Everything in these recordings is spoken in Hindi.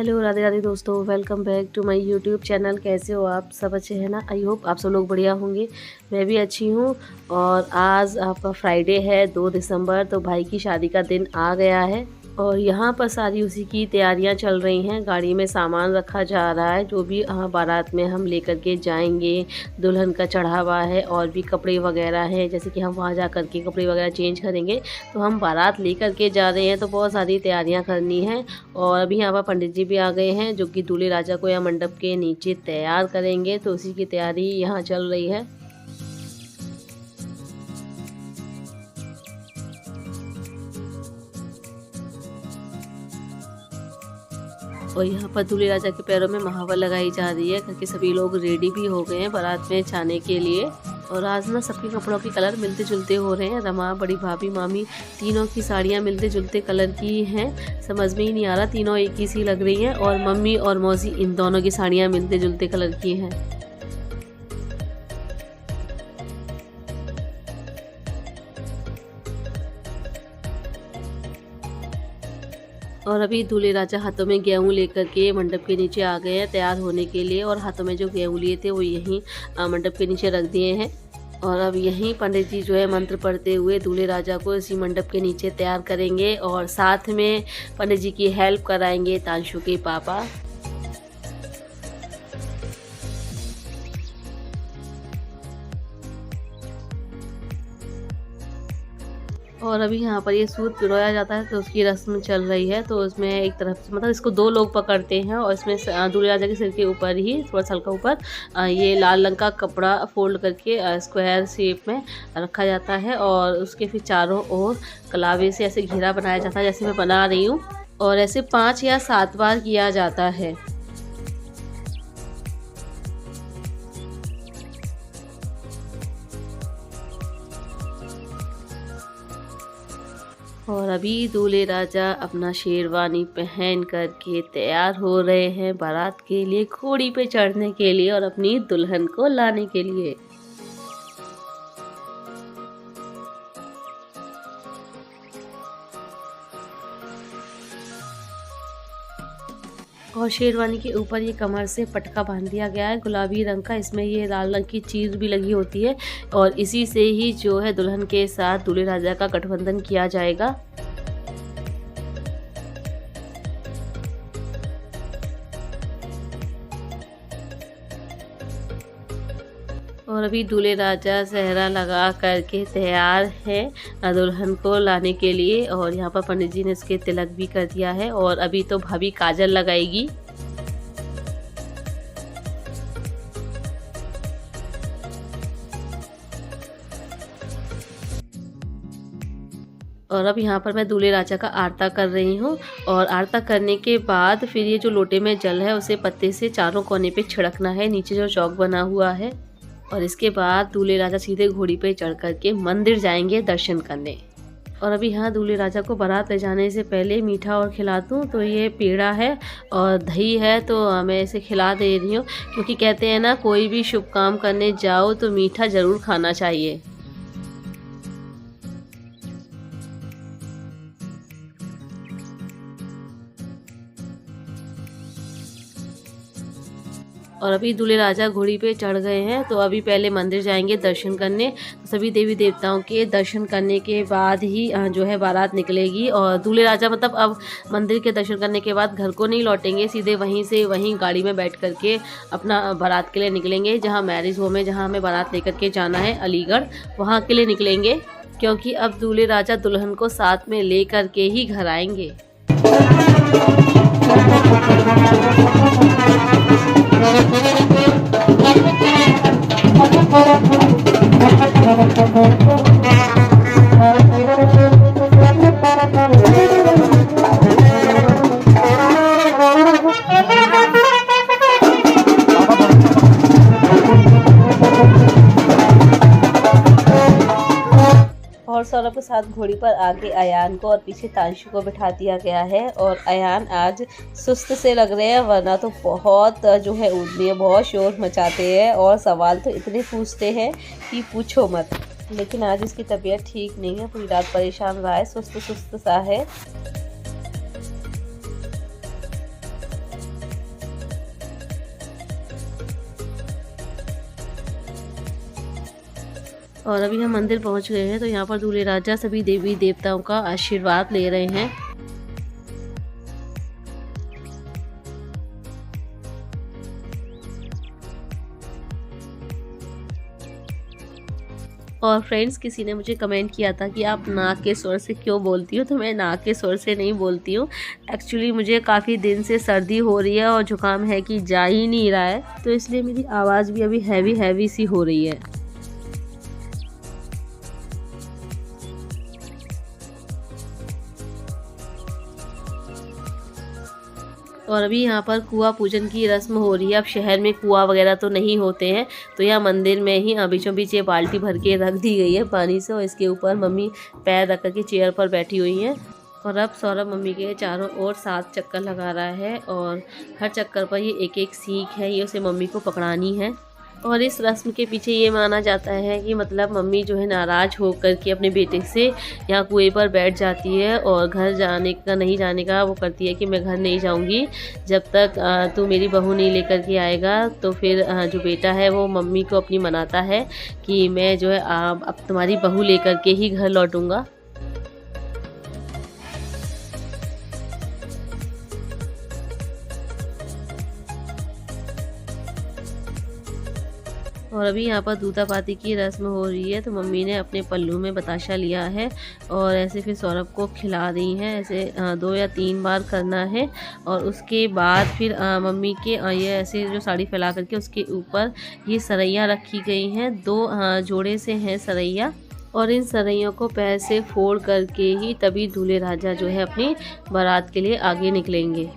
हेलो राधे राधे दोस्तों, welcome back to my YouTube channel. कैसे हो आप सब? अच्छे हैं ना? आई होप आप सब लोग बढ़िया होंगे। मैं भी अच्छी हूँ। और आज आपका फ्राइडे है 2 दिसंबर, तो भाई की शादी का दिन आ गया है और यहाँ पर सारी उसी की तैयारियां चल रही हैं। गाड़ी में सामान रखा जा रहा है, जो भी बारात में हम लेकर के जाएंगे। दुल्हन का चढ़ावा है और भी कपड़े वगैरह हैं, जैसे कि हम वहाँ जा कर के कपड़े वगैरह चेंज करेंगे। तो हम बारात लेकर के जा रहे हैं, तो बहुत सारी तैयारियां करनी हैं। और अभी यहाँ पर पंडित जी भी आ गए हैं, जो कि दूल्हे राजा को यहाँ मंडप के नीचे तैयार करेंगे। तो उसी की तैयारी यहाँ चल रही है। और यहाँ पर दूल्हे राजा के पैरों में महावर लगाई जा रही है, क्योंकि सभी लोग रेडी भी हो गए हैं बारात में जाने के लिए। और आज ना सबके कपड़ों के कलर मिलते जुलते हो रहे हैं। रमा, बड़ी भाभी, मामी, तीनों की साड़ियाँ मिलते जुलते कलर की हैं। समझ में ही नहीं आ रहा, तीनों एक ही सी लग रही हैं। और मम्मी और मौसी, इन दोनों की साड़ियाँ मिलते जुलते कलर की हैं। और अभी दूल्हे राजा हाथों में गेहूँ लेकर के मंडप के नीचे आ गए हैं तैयार होने के लिए। और हाथों में जो गेहूँ लिए थे वो यहीं मंडप के नीचे रख दिए हैं। और अब यहीं पंडित जी जो है मंत्र पढ़ते हुए दूल्हे राजा को इसी मंडप के नीचे तैयार करेंगे। और साथ में पंडित जी की हेल्प कराएंगे तांशु के पापा। और अभी यहाँ पर ये सूत पिरोया जाता है, तो उसकी रस्म चल रही है। तो उसमें एक तरफ से मतलब इसको 2 लोग पकड़ते हैं और इसमें दूल्हे राजा के सिर के ऊपर ही थोड़ा सा हल्का ऊपर ये लाल रंग का कपड़ा फोल्ड करके स्क्वायर शेप में रखा जाता है। और उसके फिर चारों ओर कलावे से ऐसे घेरा बनाया जाता है, जैसे मैं बना रही हूँ। और ऐसे 5 या 7 बार किया जाता है। और अभी दूल्हे राजा अपना शेरवानी पहन करके तैयार हो रहे हैं बारात के लिए, घोड़ी पे चढ़ने के लिए और अपनी दुल्हन को लाने के लिए। और शेरवानी के ऊपर ये कमर से पटका बांध दिया गया है गुलाबी रंग का। इसमें ये लाल रंग की चीज भी लगी होती है। और इसी से ही जो है दुल्हन के साथ दूल्हे राजा का गठबंधन किया जाएगा। और अभी दूल्हे राजा सेहरा लगा करके तैयार है दुल्हन को लाने के लिए। और यहाँ पर पंडित जी ने इसके तिलक भी कर दिया है। और अभी तो भाभी काजल लगाएगी। और अब यहाँ पर मैं दूल्हे राजा का आरता कर रही हूँ। और आरता करने के बाद फिर ये जो लोटे में जल है उसे पत्ते से चारों कोने पे छिड़कना है, नीचे जो चौक बना हुआ है। और इसके बाद दूल्हे राजा सीधे घोड़ी पे चढ़ करके मंदिर जाएंगे दर्शन करने। और अभी यहाँ दूल्हे राजा को बारात ले जाने से पहले मीठा और खिला दूँ, तो ये पेड़ा है और दही है, तो मैं इसे खिला दे रही हूँ। क्योंकि कहते हैं ना, कोई भी शुभ काम करने जाओ तो मीठा ज़रूर खाना चाहिए। और अभी दूल्हे राजा घोड़ी पे चढ़ गए हैं, तो अभी पहले मंदिर जाएंगे दर्शन करने। तो सभी देवी देवताओं के दर्शन करने के बाद ही जो है बारात निकलेगी। और दूल्हे राजा मतलब अब मंदिर के दर्शन करने के बाद घर को नहीं लौटेंगे, सीधे वहीं से वहीं गाड़ी में बैठ करके अपना बारात के लिए निकलेंगे। जहाँ मैरिज होम है, जहाँ हमें बारात लेकर के जाना है अलीगढ़, वहाँ के लिए निकलेंगे। क्योंकि अब दूल्हे राजा दुल्हन को साथ में ले करके ही घर आएंगे। और सौरभ के साथ घोड़ी पर आगे अयान को और पीछे तांशु को बिठा दिया गया है। और अयान आज सुस्त से लग रहे हैं, वरना तो बहुत जो है उड़ने बहुत शोर मचाते हैं और सवाल तो इतने पूछते हैं कि पूछो मत। लेकिन आज इसकी तबीयत ठीक नहीं है, पूरी रात परेशान रहा है, सुस्त सुस्त सा है। और अभी हम मंदिर पहुंच गए हैं। तो यहाँ पर दूल्हे राजा सभी देवी देवताओं का आशीर्वाद ले रहे हैं। और फ्रेंड्स, किसी ने मुझे कमेंट किया था कि आप नाक के स्वर से क्यों बोलती हो, तो मैं नाक के स्वर से नहीं बोलती हूँ। एक्चुअली मुझे काफ़ी दिन से सर्दी हो रही है और जुकाम है कि जा ही नहीं रहा है, तो इसलिए मेरी आवाज़ भी अभी हैवी हैवी सी हो रही है। और अभी यहाँ पर कुआं पूजन की रस्म हो रही है। अब शहर में कुआं वगैरह तो नहीं होते हैं, तो यहाँ मंदिर में ही बीचों बीच ये बाल्टी भर के रख दी गई है पानी से, और इसके ऊपर मम्मी पैर रख कर के चेयर पर बैठी हुई हैं। और अब सौरभ मम्मी के चारों ओर 7 चक्कर लगा रहा है, और हर चक्कर पर ये एक एक सीख है, ये उसे मम्मी को पकड़ानी है। और इस रस्म के पीछे ये माना जाता है कि मतलब मम्मी जो है नाराज़ होकर के अपने बेटे से यहाँ कुएं पर बैठ जाती है, और घर जाने का नहीं जाने का वो करती है कि मैं घर नहीं जाऊँगी जब तक तू मेरी बहू नहीं लेकर के आएगा। तो फिर जो बेटा है वो मम्मी को अपनी मनाता है कि मैं जो है अब तुम्हारी बहू लेकर के ही घर लौटूँगा। और अभी यहाँ पर दूधापाती की रस्म हो रही है, तो मम्मी ने अपने पल्लू में बताशा लिया है और ऐसे फिर सौरभ को खिला दी है। ऐसे 2 या 3 बार करना है, और उसके बाद फिर मम्मी के ये ऐसे जो साड़ी फैला करके उसके ऊपर ये सरैया रखी गई हैं। 2 जोड़े से हैं सरैया, और इन सरैयों को पैर से फोड़ करके ही तभी दूल्हे राजा जो है अपनी बारात के लिए आगे निकलेंगे।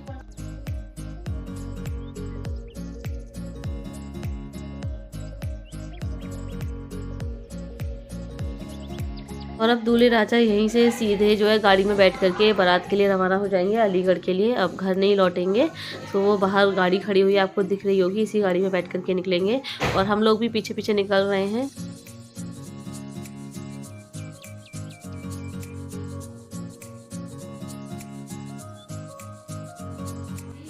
और अब दूल्हे राजा यहीं से सीधे जो है गाड़ी में बैठ करके बारात के लिए रवाना हो जाएंगे अलीगढ़ के लिए। अब घर नहीं लौटेंगे, तो वो बाहर गाड़ी खड़ी हुई आपको दिख रही होगी, इसी गाड़ी में बैठ करके निकलेंगे, और हम लोग भी पीछे पीछे निकल रहे हैं।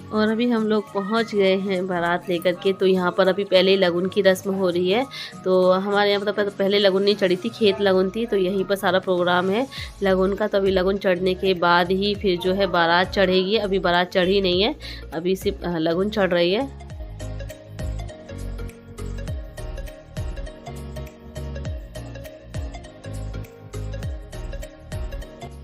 और अभी हम लोग पहुंच गए हैं बारात लेकर के। तो यहाँ पर अभी पहले लगुन की रस्म हो रही है। तो हमारे यहाँ पर पहले लगुन नहीं चढ़ी थी, खेत लगुन थी, तो यहीं पर सारा प्रोग्राम है लगुन का। तो अभी लगुन चढ़ने के बाद ही फिर जो है बारात चढ़ेगी। अभी बारात चढ़ी नहीं है, अभी सिर्फ लगुन चढ़ रही है।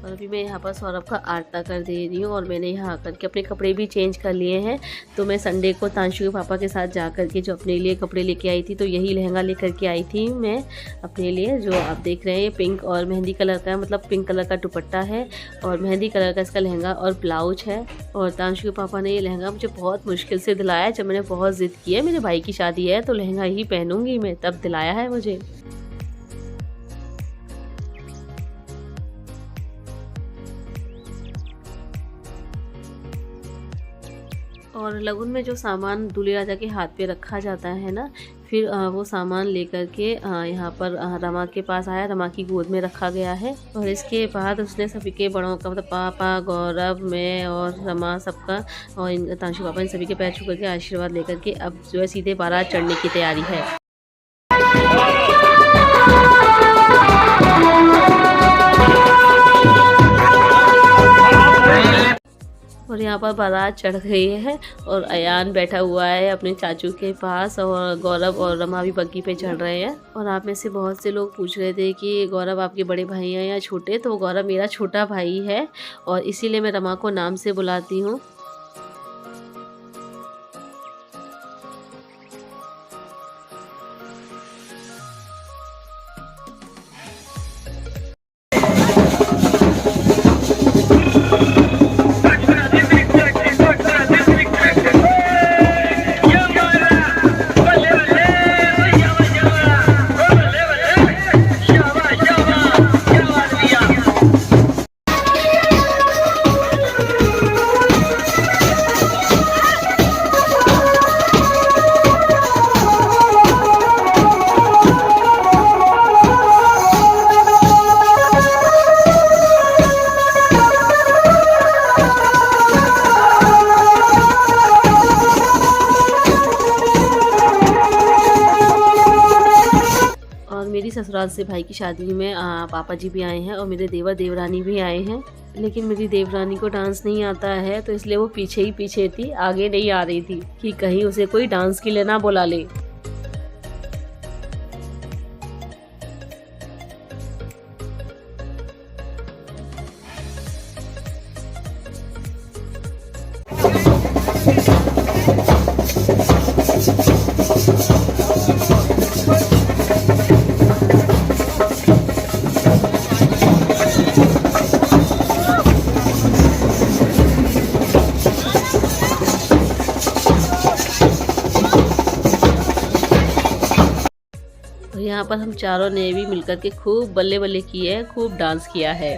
और अभी मैं यहाँ पर सौरभ का आरता कर दे रही हूँ, और मैंने यहाँ आकर के अपने कपड़े भी चेंज कर लिए हैं। तो मैं संडे को तांशु के पापा के साथ जा कर के जो अपने लिए कपड़े लेके आई थी, तो यही लहंगा लेकर के आई थी मैं अपने लिए, जो आप देख रहे हैं। पिंक और मेहंदी कलर का, मतलब पिंक कलर का दुपट्टा है और मेहंदी कलर का इसका लहंगा और ब्लाउज है। और तांशु के पापा ने ये लहंगा मुझे बहुत मुश्किल से दिलाया, जब मैंने बहुत ज़िद की है मेरे भाई की शादी है तो लहंगा ही पहनूंगी मैं, तब दिलाया है मुझे। और लगुन में जो सामान दूल्हे राजा के हाथ पे रखा जाता है ना, फिर वो सामान लेकर के यहाँ पर रमा के पास आया, रमा की गोद में रखा गया है। और इसके बाद उसने सभी के बड़ों का, मतलब पापा, गौरव, मैं और रमा, सबका और इन तांशु पापा, इन सभी के पैर छू करके आशीर्वाद लेकर के अब जो है सीधे बारात चढ़ने की तैयारी है। और यहाँ पर बारात चढ़ गई है, और अयान बैठा हुआ है अपने चाचू के पास, और गौरव और रमा भी बग्गी पे चढ़ रहे हैं। और आप में से बहुत से लोग पूछ रहे थे कि गौरव आपके बड़े भाई हैं या छोटे, तो गौरव मेरा छोटा भाई है, और इसीलिए मैं रमा को नाम से बुलाती हूँ। बाद से भाई की शादी में पापा जी भी आए हैं और मेरे देवर देवरानी भी आए हैं। लेकिन मेरी देवरानी को डांस नहीं आता है, तो इसलिए वो पीछे ही पीछे थी, आगे नहीं आ रही थी कि कहीं उसे कोई डांस के लिए ना बुला ले। और यहाँ पर हम चारों ने भी मिलकर के खूब बल्ले बल्ले किए हैं, खूब डांस किया है।